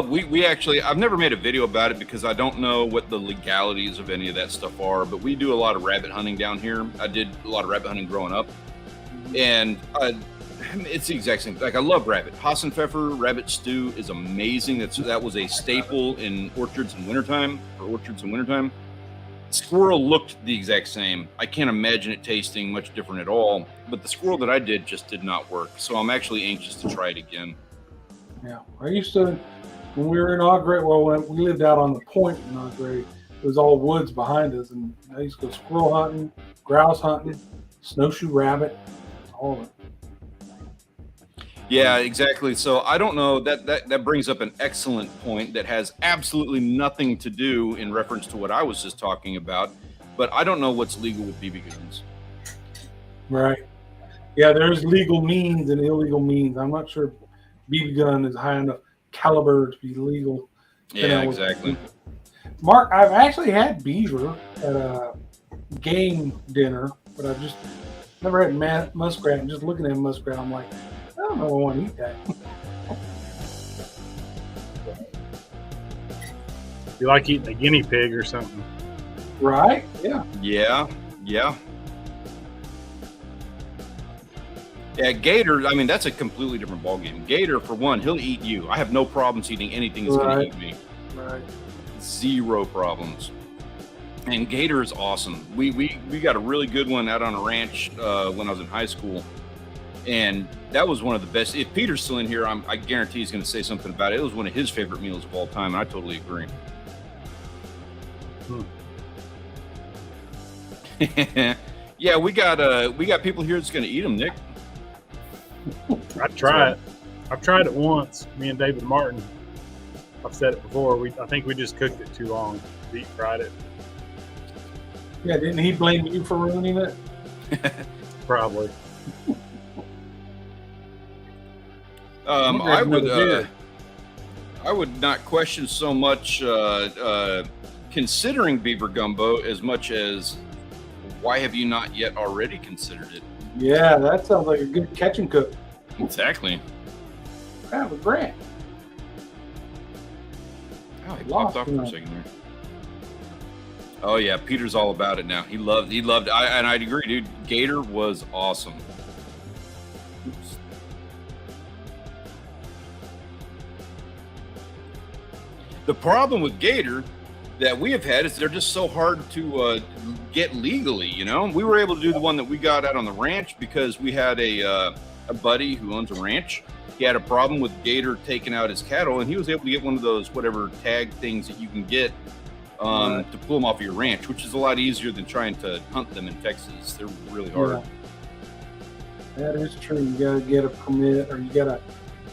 We actually, I've never made a video about it because I don't know what the legalities of any of that stuff are, but we do a lot of rabbit hunting down here. I did a lot of rabbit hunting growing up, and it's the exact same. Like I love rabbit. Hassenpfeffer rabbit stew is amazing. That was a staple in orchards in wintertime. Squirrel looked the exact same. I can't imagine it tasting much different at all. But the squirrel that I did just did not work. So I'm actually anxious to try it again. Yeah, I used to, when we were in Augrade, well, when we lived out on the point in Augrade, it was all woods behind us, and I used to go squirrel hunting, grouse hunting, snowshoe rabbit, all of it. Yeah, exactly. So I don't know, that brings up an excellent point that has absolutely nothing to do in reference to what I was just talking about, but I don't know what's legal with BB guns. Right. Yeah, there's legal means and illegal means. I'm not sure BB gun is high enough caliber to be legal. Yeah, exactly. Mark, I've actually had beaver at a game dinner, but I've just never had muskrat. And just looking at muskrat, I'm like, I don't know if I want to eat that. You like eating a guinea pig or something? Right? Yeah. Yeah. Yeah, gator, I mean, that's a completely different ballgame. Gator, for one, he'll eat you. I have no problems eating anything that's going to eat me. Right. Zero problems. And gator is awesome. We got a really good one out on a ranch when I was in high school. And that was one of the best. If Peter's still in here, I guarantee he's going to say something about it. It was one of his favorite meals of all time, and I totally agree. Yeah, we got people here that's going to eat them, Nick. I'd try it. I've tried it once. Me and David Martin. I've said it before. I think we just cooked it too long. Deep fried it. Yeah, didn't he blame you for ruining it? Probably. I would not question so much considering beaver gumbo as much as why have you not yet already considered it? Yeah, that sounds like a good catch and cook. Exactly. That was great. Oh, he popped off for a second there. Oh yeah, Peter's all about it now. He loved. And I'd agree, dude. Gator was awesome. Oops. The problem with gator that we have had is they're just so hard to get legally. You know, we were able to do the one that we got out on the ranch because we had a buddy who owns a ranch. He had a problem with gator taking out his cattle, and he was able to get one of those whatever tag things that you can get to pull them off of your ranch, which is a lot easier than trying to hunt them in Texas. They're really hard. Yeah. That is true. You got to get a permit, or you got to.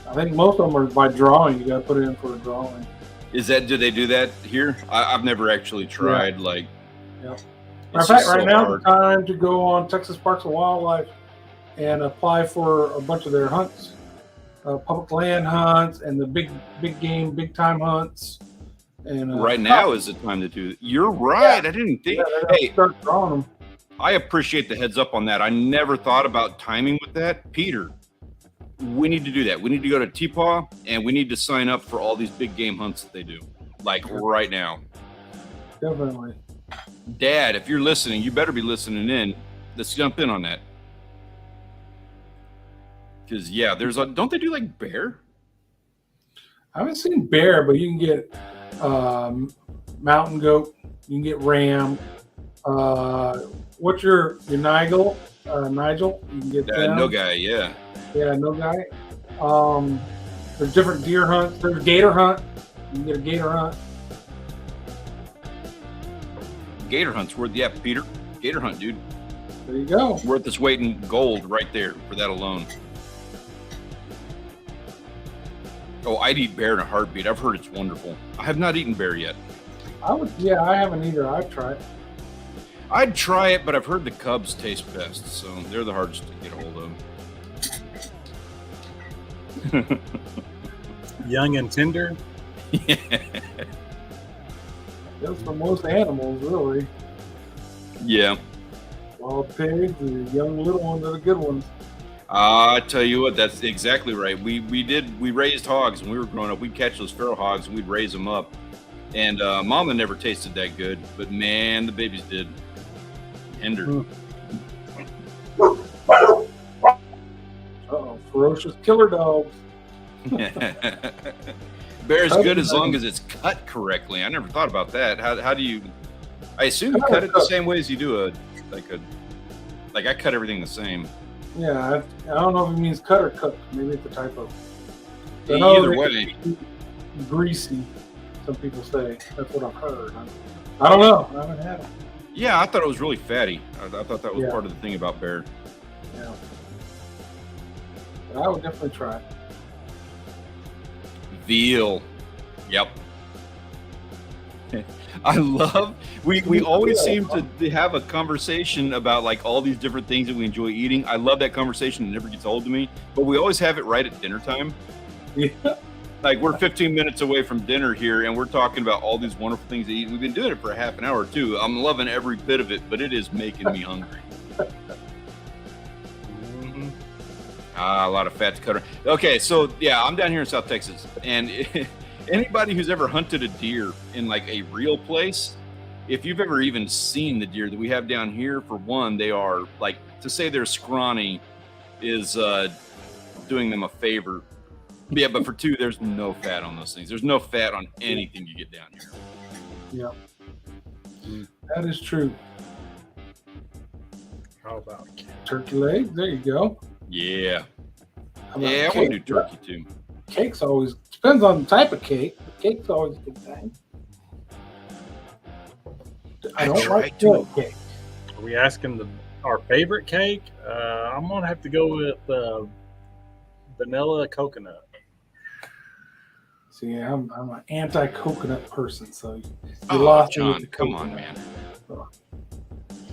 I think most of them are by drawing. You got to put it in for a drawing. Do they do that here? I've never actually tried. Yeah. In fact, right now is the time to go on Texas Parks and Wildlife and apply for a bunch of their hunts, public land hunts, and the big game, big time hunts. And Right now is the time to do it. You're right. I didn't think. Hey, start drawing them. I appreciate the heads up on that. I never thought about timing with that. Peter, we need to do that. We need to go to Teepaw, and we need to sign up for all these big game hunts that they do, like right now. Definitely. Dad, if you're listening, you better be listening in. Let's jump in on that. Because, yeah, don't they do like bear? I haven't seen bear, but you can get mountain goat, you can get ram. What's your Nigel? Nigel, you can get them. No guy, yeah. Yeah, no guy. There's different deer hunts. There's gator hunt. You can get a gator hunt. Gator hunt's worth, yeah, Peter. Gator hunt, dude. There you go. Worth its weight in gold right there for that alone. Oh, I'd eat bear in a heartbeat. I've heard it's wonderful. I have not eaten bear yet. I haven't either. I've tried. I'd try it, but I've heard the cubs taste best, so they're the hardest to get a hold of. Young and tender. Yeah. That's for most animals, really. Yeah. Wild pigs, the young little ones are the good ones. I tell you what, that's exactly right. We raised hogs when we were growing up. We'd catch those feral hogs and we'd raise them up. And Mama never tasted that good, but man, the babies did. Tender. Uh-oh, ferocious killer dogs. Bear's good as long as it's cut correctly. I never thought about that. How do you? I assume you cut it the same way as you do like I cut everything the same. Yeah, I don't know if it means cut or cooked. Maybe it's a typo. Either way, greasy. Some people say that's what I've heard. I don't know. I haven't had it. Yeah, I thought it was really fatty. I thought that was part of the thing about bear. Yeah, but I would definitely try it. Veal. Yep. I love we always seem to have a conversation about like all these different things that we enjoy eating. I love that conversation. It never gets old to me, but we always have it right at dinner time. Yeah. Like we're 15 minutes away from dinner here and we're talking about all these wonderful things to eat. We've been doing it for a half an hour or two. I'm loving every bit of it, but it is making me hungry. A lot of fat to cut. Okay, so yeah, I'm down here in South Texas, and anybody who's ever hunted a deer in like a real place, if you've ever even seen the deer that we have down here, for one, they are like, to say they're scrawny is doing them a favor. Yeah, but for two, there's no fat on those things. There's no fat on anything you get down here. Yeah, that is true. How about turkey legs? There you go. Yeah. Yeah, I want to do turkey too. Cake's always depends on the type of cake. Cake's always a good thing. I don't like cake. Are we asking our favorite cake? I'm gonna have to go with vanilla coconut. See, I'm an anti-coconut person, so you lost John. Come on, man.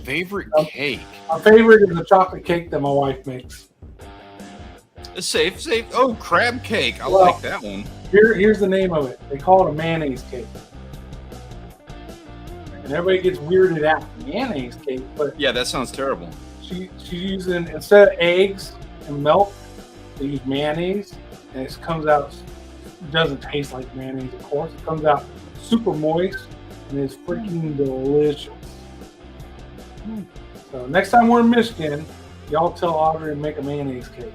Favorite cake? My favorite is the chocolate cake that my wife makes. Safe. Oh, crab cake. I like that one. Here's the name of it. They call it a mayonnaise cake. And everybody gets weirded out. Mayonnaise cake, but yeah, that sounds terrible. She's using, instead of eggs and milk, they use mayonnaise, and it comes out. It doesn't taste like mayonnaise, of course. It comes out super moist, and it's freaking delicious. So next time we're in Michigan, y'all tell Audrey to make a mayonnaise cake.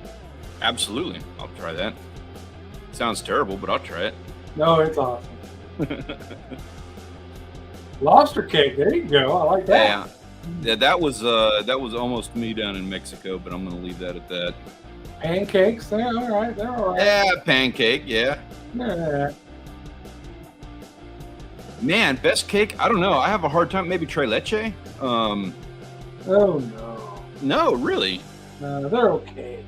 Absolutely. I'll try that. Sounds terrible, but I'll try it. No, it's awesome. Lobster cake. There you go. I like that. Yeah, that was almost me down in Mexico, but I'm going to leave that at that. Pancakes. They're all right. Yeah, pancake. Yeah. Man, best cake? I don't know. I have a hard time. Maybe tres leche. Oh no. No, really. No, they're okay.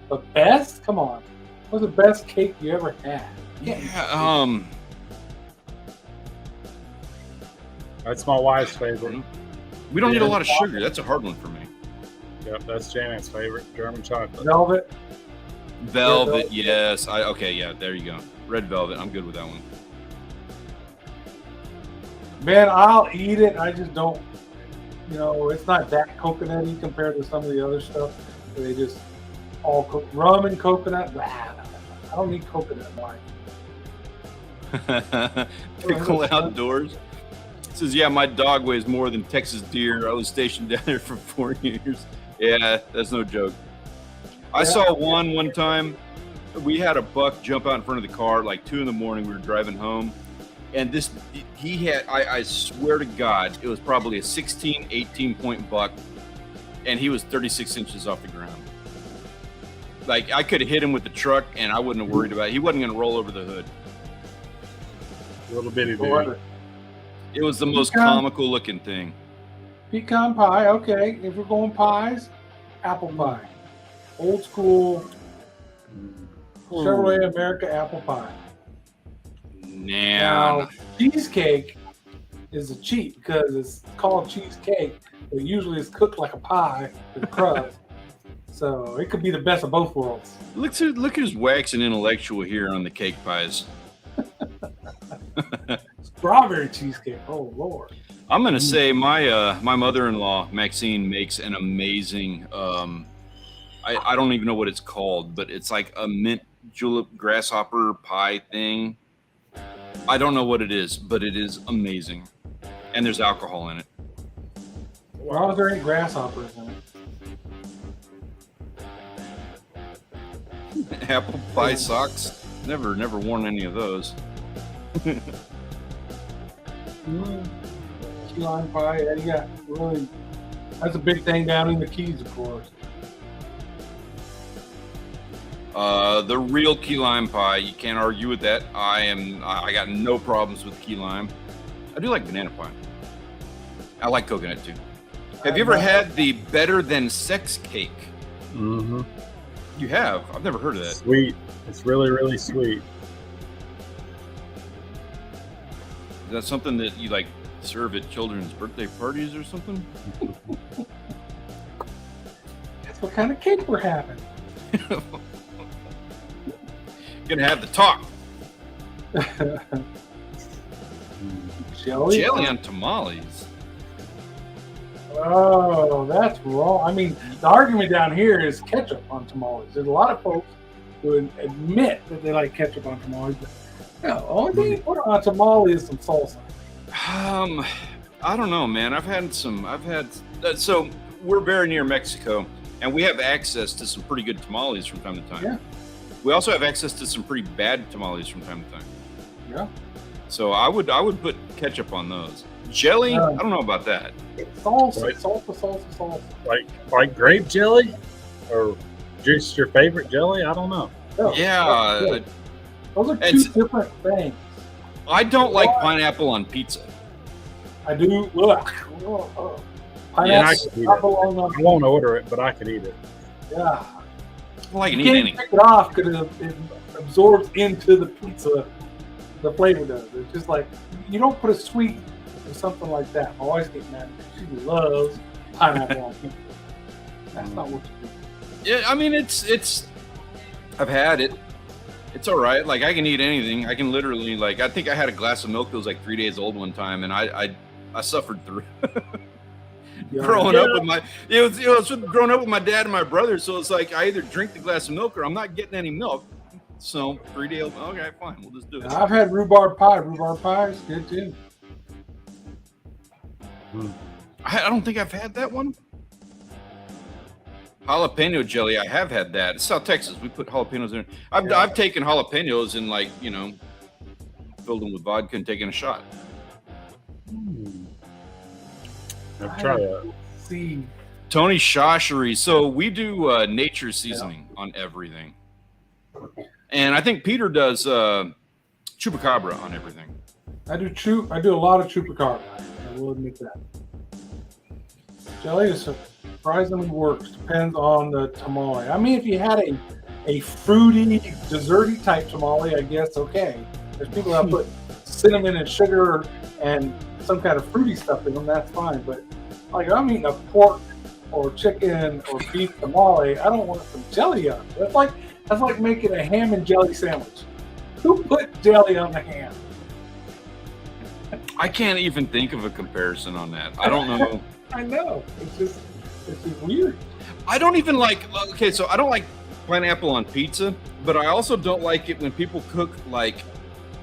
But best? Come on. What's the best cake you ever had? Yeah. That's my wife's favorite. We don't need a lot of sugar. That's a hard one for me. Yep, that's Janet's favorite German chocolate. Velvet. Velvet, yes. Okay, yeah, there you go. Red velvet. I'm good with that one. Man, I'll eat it. I just don't. It's not that coconutty compared to some of the other stuff. They just all rum and coconut. Blah, I don't need coconut wine. Pickle outdoors. It says, yeah, my dog weighs more than Texas deer. I was stationed down there for 4 years. Yeah, that's no joke. I saw one time. We had a buck jump out in front of the car at like 2 a.m. We were driving home. And he had, I swear to God, it was probably a 16, 18-point buck. And he was 36 inches off the ground. Like, I could have hit him with the truck and I wouldn't have worried about it. He wasn't going to roll over the hood. Little bitty dude. It was the most comical looking thing. Pecan pie, okay. If we're going pies, apple pie. Old school Chevrolet America apple pie. Now, cheesecake is a cheat because it's called cheesecake, but usually it's cooked like a pie with a crust. So it could be the best of both worlds. Look who's waxing intellectual here on the cake pies. Strawberry cheesecake. Oh Lord! I'm gonna say my mother-in-law Maxine makes an amazing. I don't even know what it's called, but it's like a mint julep grasshopper pie thing. I don't know what it is, but it is amazing, and there's alcohol in it. Why are there any grasshoppers in it? Apple pie socks. Never worn any of those. Key lime pie. Yeah, you got really. That's a big thing down in the Keys, of course. The real key lime pie, you can't argue with that. I got no problems with key lime. I do like banana pie. I like coconut too. Have you ever had the better than sex cake? Mm-hmm. You have? I've never heard of that. Sweet. It's really, really sweet. Is that something that you like serve at children's birthday parties or something? That's what kind of cake we're having. Gonna have the talk. Jelly on tamales. Oh, that's wrong. I mean, the argument down here is ketchup on tamales. There's a lot of folks who admit that they like ketchup on tamales, but the only thing you put on a tamale is some salsa. I don't know, man. So we're very near Mexico, and we have access to some pretty good tamales from time to time. Yeah. We also have access to some pretty bad tamales from time to time. Yeah. So I would put ketchup on those. Jelly, I don't know about that. Salsa, Right. salsa. Like grape jelly, or just your favorite jelly? I don't know. No, Yeah, those are two it's- different things. I don't like pineapple on pizza. I do. Ugh. Yeah, I Pineapple could eat not it. belong on. I won't order it, but I could eat it. Yeah. I like You eat can't any. take it off because it absorbs into the pizza. The flavor does. It's just like you don't put a sweet or something like that. My wife's getting mad. She loves pineapple on pizza. That's not what you do. Yeah, I mean it's. I've had it. It's all right. Like I can eat anything. I can literally I think I had a glass of milk that was like 3 days old one time, and I suffered through. Yeah. growing up with my dad and my brother, so it's like I either drink the glass of milk or I'm not getting any milk. So 3 days, okay, fine, we'll just do it. I've had rhubarb pie. Rhubarb pie is good too. I don't think I've had that one. Jalapeno jelly, I have had that. It's South Texas. We put jalapenos in. I've taken jalapenos and filled them with vodka and taken a shot. I've tried that. See, Tony Shoshery. So we do nature seasoning on everything. And I think Peter does chupacabra on everything. I do a lot of chupacabra. I will admit that. Jelly is surprisingly works. Depends on the tamale. I mean, if you had a fruity, desserty type tamale, I guess okay. There's people that put cinnamon and sugar and some kind of fruity stuff in them. That's fine. But I'm eating a pork or chicken or beef tamale, I don't want some jelly on it. That's like making a ham and jelly sandwich. Who put jelly on the ham? I can't even think of a comparison on that. I don't know. I know. It's just weird. I don't even like. Okay, so I don't like pineapple on pizza, but I also don't like it when people cook like,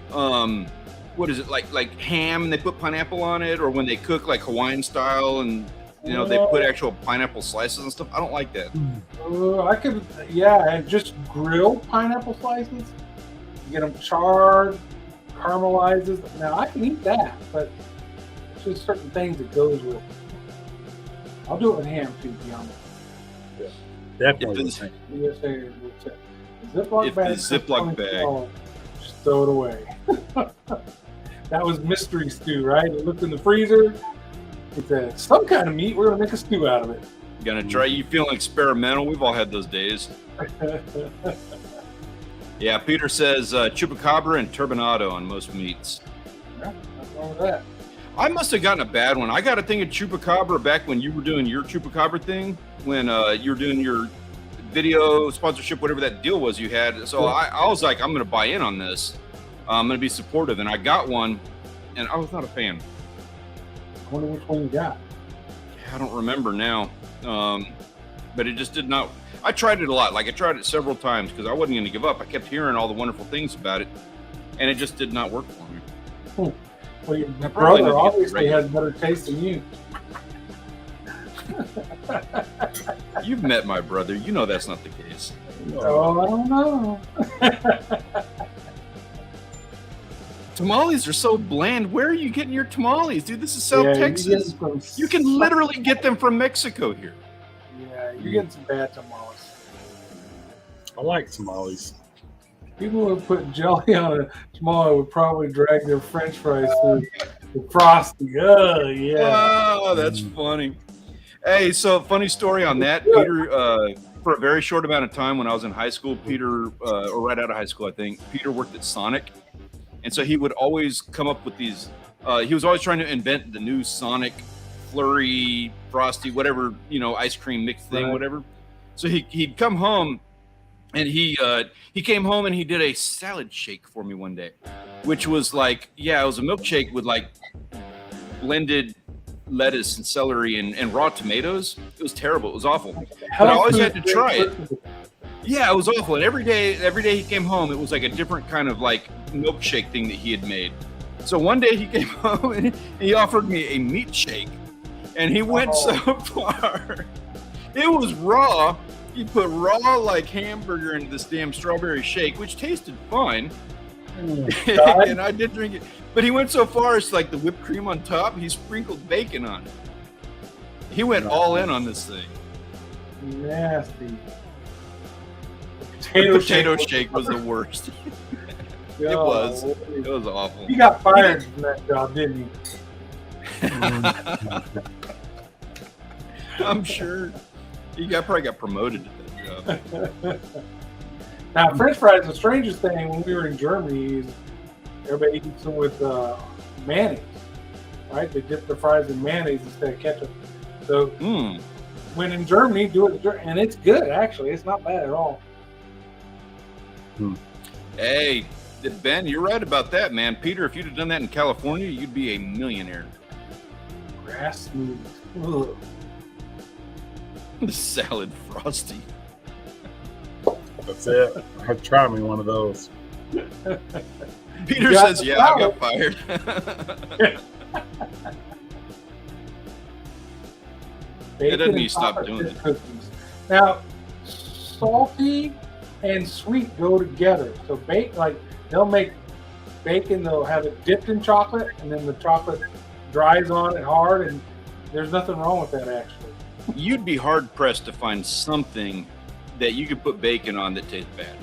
what is it like ham and they put pineapple on it, or when they cook like Hawaiian style and they put actual pineapple slices and stuff. I don't like that. I could, and just grill pineapple slices. You get them charred, caramelizes. Now I can eat that, but it's just certain things that goes with it. I'll do it with ham too, to be honest. Definitely. Ziploc bag. Ziploc bag. Just throw it away. That was mystery stew, right? It looked in the freezer. It said some kind of meat. We're gonna make a stew out of it. Gonna try. You feeling experimental? We've all had those days. Yeah, Peter says chupacabra and turbinado on most meats. Yeah, what's wrong with that? I must have gotten a bad one. I got a thing of chupacabra back when you were doing your chupacabra thing, when you were doing your video sponsorship, whatever that deal was you had. So I was like, I'm going to buy in on this. I'm going to be supportive. And I got one, and I was not a fan. I wonder which one you got. I don't remember now. But it just did not. I tried it a lot. Like, I tried it several times because I wasn't going to give up. I kept hearing all the wonderful things about it, and it just did not work for me. Well, your brother obviously has better taste than you. You've met my brother. You know that's not the case. Oh, I don't know. Tamales are so bland. Where are you getting your tamales, dude? This is South Texas. You can literally get them from Mexico here. Yeah, you're getting some bad tamales. I like tamales. People who put jelly on a tamale would probably drag their French fries through the frosty. Oh, yeah. Oh, that's funny. Hey, so funny story on that. Peter, for a very short amount of time when I was in high school, Peter, or right out of high school, I think, Peter worked at Sonic. And so he would always come up with these, he was always trying to invent the new Sonic flurry, frosty, whatever, ice cream mix thing, whatever. So he'd come home. And he came home and he did a salad shake for me one day, which was like, it was a milkshake with like blended lettuce and celery and raw tomatoes. It was terrible. It was awful. But I always had to try it. Yeah, it was awful. And every day he came home, it was like a different kind of like milkshake thing that he had made. So one day he came home and he offered me a meat shake, and he went so far. It was raw. He put raw like hamburger into this damn strawberry shake, which tasted fine. And I did drink it. But he went so far as like the whipped cream on top, he sprinkled bacon on it. He went all in on this thing. Nasty. The potato shake was the worst. It was awful. You got fired from that job, didn't you? I'm sure. He probably got promoted to that job. Now, French fries, the strangest thing when we were in Germany is everybody eats them with mayonnaise, right? They dip their fries in mayonnaise instead of ketchup. So when in Germany, do it, and it's good, actually. It's not bad at all. Hey, Ben, you're right about that, man. Peter, if you'd have done that in California, you'd be a millionaire. Grass smooth. Ugh. The salad frosty. That's it. I'd try me one of those. Peter says, I got fired. It doesn't mean you stop doing it. Cookies. Now, salty and sweet go together. So they'll make bacon, they'll have it dipped in chocolate, and then the chocolate dries on it hard, and there's nothing wrong with that, actually. You'd be hard-pressed to find something that you could put bacon on that tastes bad.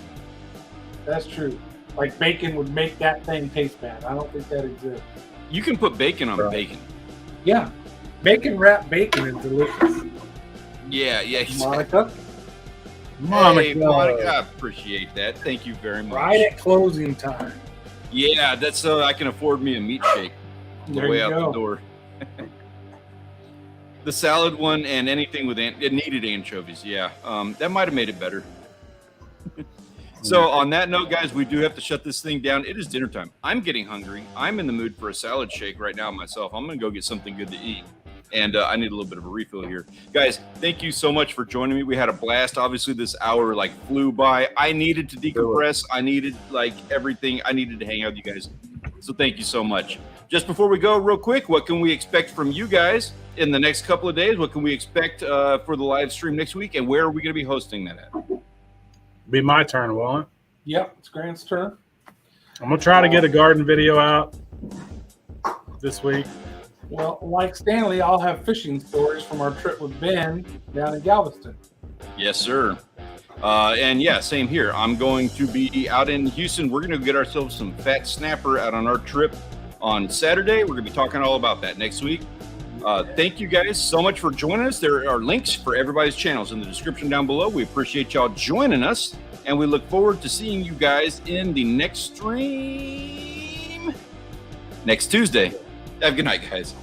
That's true. Like bacon would make that thing taste bad. I don't think that exists. You can put bacon on bacon. Yeah. Bacon wrapped bacon is delicious. Yeah, exactly. Monica? Hey, Monica, I appreciate that. Thank you very much. Right at closing time. Yeah, that's so I can afford me a meat shake on the way out the door. The salad one and anything with it needed anchovies. Yeah, that might have made it better. So on that note, guys, we do have to shut this thing down. It is dinner time. I'm getting hungry. I'm in the mood for a salad shake right now myself. I'm going to go get something good to eat. And I need a little bit of a refill here. Guys, thank you so much for joining me. We had a blast. Obviously, this hour like flew by. I needed to decompress. I needed like everything. I needed to hang out with you guys. So thank you so much. Just before we go, real quick, what can we expect from you guys in the next couple of days? What can we expect for the live stream next week? And where are we going to be hosting that at? Be my turn, won't it? Yep, it's Grant's turn. I'm gonna try to get a garden video out this week. Well, like Stanley, I'll have fishing stories from our trip with Ben down in Galveston. Yes, sir. And yeah, same here. I'm going to be out in Houston. We're going to get ourselves some fat snapper out on our trip on Saturday. We're going to be talking all about that next week. Thank you guys so much for joining us. There are links for everybody's channels in the description down below. We appreciate y'all joining us, and we look forward to seeing you guys in the next stream next Tuesday. Have a good night, guys.